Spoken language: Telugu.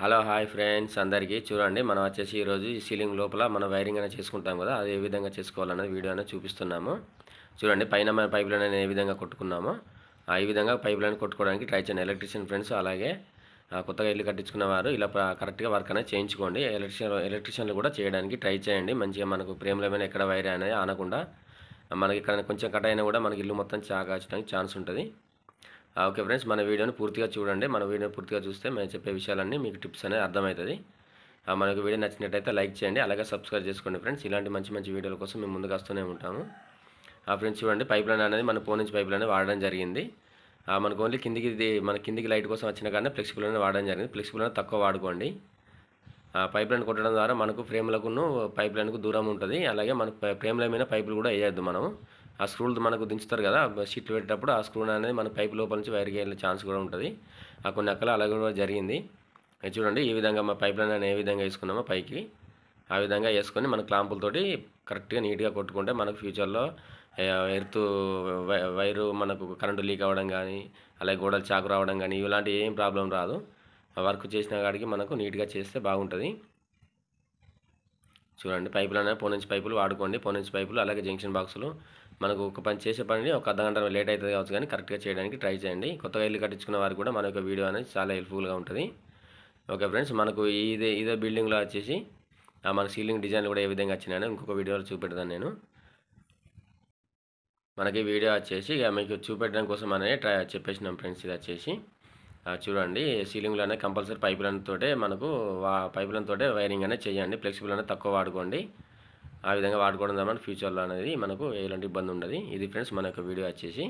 హలో హాయ్ ఫ్రెండ్స్ అందరికీ చూడండి మనం వచ్చేసి ఈరోజు ఈ సీలింగ్ లోపల మనం వైరింగ్ అనేది చేసుకుంటాం కదా అది ఏ విధంగా చేసుకోవాలనేది వీడియో అనేది చూపిస్తున్నాము. చూడండి పైన మన పైప్ లైన్ అనేది ఏ విధంగా కొట్టుకున్నామో ఈ విధంగా పైప్ లైన్ కొట్టుకోవడానికి ట్రై చేయండి. ఎలక్ట్రీషియన్ ఫ్రెండ్స్ అలాగే కొత్తగా ఇల్లు కట్టించుకున్న వారు ఇలా కరెక్ట్గా వర్క్ అనేది చేయించుకోండి. ఎలక్ట్రీషియన్లు కూడా చేయడానికి ట్రై చేయండి. మంచిగా మనకు ఫ్రేమ్లో ఏమైనా ఎక్కడ వైర్ అనేది ఆనకుండా మనకి ఇక్కడ కొంచెం కట్ అయినా కూడా మనకి ఇల్లు మొత్తం కాచడానికి ఛాన్స్ ఉంటుంది. ఓకే ఫ్రెండ్స్, మన వీడియోని పూర్తిగా చూడండి. మన వీడియోని పూర్తిగా చూస్తే మేము చెప్పే విషయాలన్నీ మీకు టిప్స్ అనేది అర్థమవుతుంది. మనకు వీడియో నచ్చినట్టయితే లైక్ చేయండి, అలాగే సబ్స్క్రైబ్ చేసుకోండి ఫ్రెండ్స్. ఇలాంటి మంచి మంచి వీడియోల కోసం మేము ముందుకు వస్తూనే ఉంటాము. ఫ్రెండ్స్ చూడండి, పైప్ లైన్ అనేది మన ఫోన్ నుంచి పైప్ లైన్ వాడడం జరిగింది. మనకు ఓన్లీ మన కిందికి లైట్ కోసం వచ్చిన కానీ ఫ్లెక్సిబుల్ అనేది వాడడం జరిగింది. ఫ్లెక్సిబుల్ అనేది తక్కువ వాడుకోండి. పైప్ లైన్ కొట్టడం ద్వారా మనకు ఫ్రేమ్లకును పైప్ లైన్కు దూరం ఉంటుంది. అలాగే మనకు ఫ్రేమ్ల మీద పైపులు కూడా వేయద్దు. మనం ఆ స్క్రూలు మనకు దించుతారు కదా షీట్లు పెట్టేటప్పుడు, ఆ స్క్రూ అనేది మన పైపు లోపల నుంచి వైర్కి వెళ్ళే ఛాన్స్ కూడా ఉంటుంది. కొన్ని అక్కలు అలాగే కూడా జరిగింది. చూడండి ఈ విధంగా మా పైప్ లైన్ అనేది ఏ విధంగా వేసుకున్నామో పైకి ఆ విధంగా వేసుకొని మన క్లాంపులతోటి కరెక్ట్గా నీట్గా కొట్టుకుంటే మనకు ఫ్యూచర్లో ఎర్త్ వైరు మనకు కరెంటు లీక్ అవ్వడం కానీ అలాగే గోడలు చాకు రావడం కానీ ఇలాంటి ఏం ప్రాబ్లం రాదు. వర్క్ చేసిన కాడికి మనకు నీట్గా చేస్తే బాగుంటుంది. చూడండి పైపులు అనేవి పోనుంచి పైపులు వాడుకోండి. పోనుంచి పైపులు అలాగే జంక్షన్ బాక్సులు మనకు ఒక పని చేసే పని ఒక అర్ధగంట లేట్ అవుతుంది కావచ్చు, కానీ కరెక్ట్గా చేయడానికి ట్రై చేయండి. కొత్తగా ఇల్లు కట్టించుకున్న వారికి కూడా మన యొక్క వీడియో అనేది చాలా హెల్ప్ఫుల్గా ఉంటుంది. ఓకే ఫ్రెండ్స్, మనకు ఇదే బిల్డింగ్లో వచ్చేసి మన సీలింగ్ డిజైన్లు కూడా ఏ విధంగా వచ్చినాయని ఇంకొక వీడియోలో చూపెడతాను నేను. మనకి వీడియో వచ్చేసి మీకు చూపెట్టడం కోసం అనేది చెప్పేసినాం ఫ్రెండ్స్. ఇది వచ్చేసి చూడండి సీలింగ్లోనే కంపల్సరీ పైపులతోటే మనకు పైపులతోటే వైరింగ్ అనేది చేయండి. ఫ్లెక్సిబుల్ అనేది తక్కువ వాడుకోండి. ఆ విధంగా వాడుకోవడం ద్వారా ఫ్యూచర్లో అనేది మనకు ఎలాంటి ఇబ్బంది ఉండదు. ఇది ఫ్రెండ్స్ మన యొక్క వీడియో వచ్చేసి.